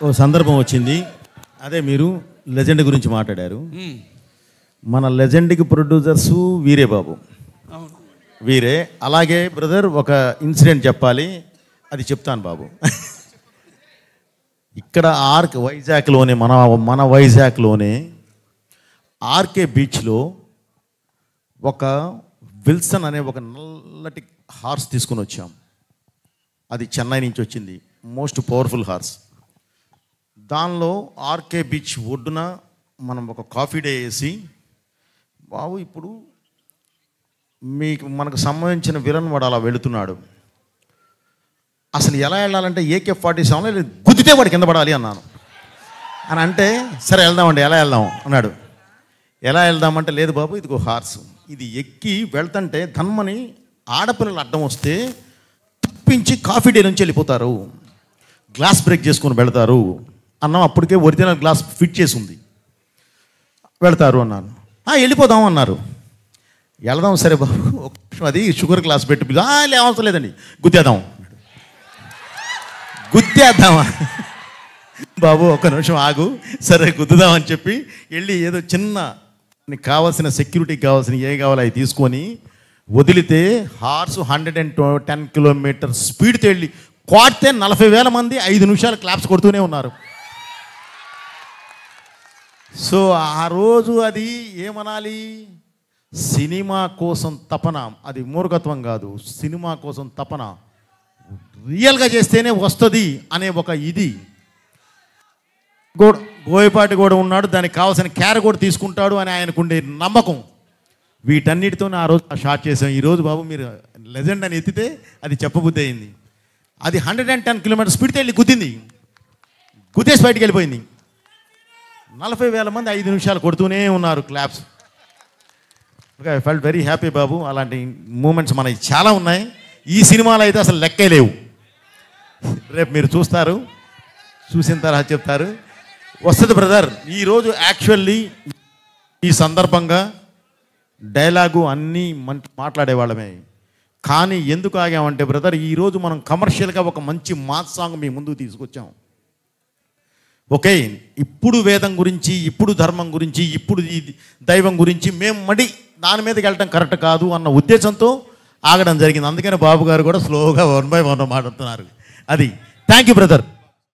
ఓ సందర్భం వచ్చింది. అదే మీరు లెజెండ్ గురించి మాట్లాడారు. మన లెజెండ్కి ప్రొడ్యూసర్సు వీరే బాబు, వీరే. అలాగే బ్రదర్ ఒక ఇన్సిడెంట్ చెప్పాలి, అది చెప్తాను బాబు. ఇక్కడ వైజాగ్లోనే మన వైజాగ్లోనే ఆర్కే బీచ్లో ఒక విల్సన్ అనే ఒక నల్లటి హార్స్ తీసుకుని వచ్చాం. అది చెన్నై నుంచి వచ్చింది, మోస్ట్ పవర్ఫుల్ హార్స్. దానిలో ఆర్కే బీచ్ ఒడ్డున మనం ఒక కాఫీ డే వేసి, బాబు ఇప్పుడు మనకు సంబంధించిన విలన్ వాడు అలా వెళుతున్నాడు, అసలు ఎలా వెళ్ళాలంటే AK-47 గుద్దితే వాడు కింద పడాలి అన్నాను. అని అంటే సరే వెళ్దామండి, ఎలా వెళ్దాం అన్నాడు. ఎలా వెళ్దామంటే లేదు బాబు ఇది ఒక హార్స్, ఇది ఎక్కి వెళ్తుంటే ధన్మని ఆడపిల్లలు అడ్డం వస్తే తప్పించి కాఫీ డే నుంచి వెళ్ళిపోతారు, గ్లాస్ బ్రేక్ చేసుకొని వెళతారు అన్నాం. అప్పటికే ఒరిజినల్ గ్లాస్ ఫిట్ చేసి ఉంది, వెళతారు అన్నాను. వెళ్ళిపోదాం అన్నారు. వెళదాం సరే బాబు, అది షుగర్ గ్లాస్ పెట్టి అవసరం లేదండి గుద్దేద్దాం. గుద్దేద్దామా బాబు, ఒక్క నిమిషం ఆగు, సరే గుద్దుదామని చెప్పి వెళ్ళి ఏదో చిన్న కావాల్సిన సెక్యూరిటీకి కావాల్సిన ఏ కావాలో అవి తీసుకొని వదిలితే హార్స్ 110 కిలోమీటర్ స్పీడ్తో వెళ్ళి కొడితే 40,000 మంది 5 నిమిషాలు క్లాప్స్ కొడుతూనే ఉన్నారు. సో ఆ రోజు అది ఏమనాలి, సినిమా కోసం తపన, అది మూర్ఖత్వం కాదు, సినిమా కోసం తపన, రియల్గా చేస్తేనే వస్తుంది అనే ఒక ఇది. బోయపాటి కూడా ఉన్నాడు, దానికి కావాల్సిన కేర్ కూడా తీసుకుంటాడు అని ఆయనకుండే నమ్మకం. వీటన్నిటితోనే ఆ రోజు షార్ట్ చేసాం. ఈరోజు బాబు మీరు లెజెండ్ అని ఎత్తితే అది చెప్పబుద్ధి అయింది. అది 110 కిలోమీటర్ స్పీడ్తో వెళ్ళి గుద్దింది, గుద్దేసి బయటికి వెళ్ళిపోయింది. 40,000 మంది 5 నిమిషాలు కొడుతూనే ఉన్నారు claps. Okay, I felt very happy బాబు. అలాంటి మూమెంట్స్ మనకి చాలా ఉన్నాయి. ఈ సినిమాలో అయితే అసలు లెక్కే లేవు. రేపు మీరు చూస్తారు, చూసిన తర్వాత చెప్తారు. వస్తుంది బ్రదర్. ఈరోజు యాక్చువల్లీ ఈ సందర్భంగా డైలాగు అన్నీ మాట్లాడేవాళ్ళమే, కానీ ఎందుకు ఆగామంటే బ్రదర్, ఈరోజు మనం కమర్షియల్గా ఒక మంచి మాస్ సాంగ్ మీ ముందుకు తీసుకొచ్చాం. ఓకే, ఇప్పుడు వేదం గురించి, ఇప్పుడు ధర్మం గురించి, ఇప్పుడు ఈ దైవం గురించి మేము దాని మీదకి వెళ్ళటం కరెక్ట్ కాదు అన్న ఉద్దేశంతో ఆగడం జరిగింది. అందుకని బాబు గారు కూడా స్లోగా 1 by 1 మాట్లాడుతున్నారు. అది థ్యాంక్ యూ బ్రదర్.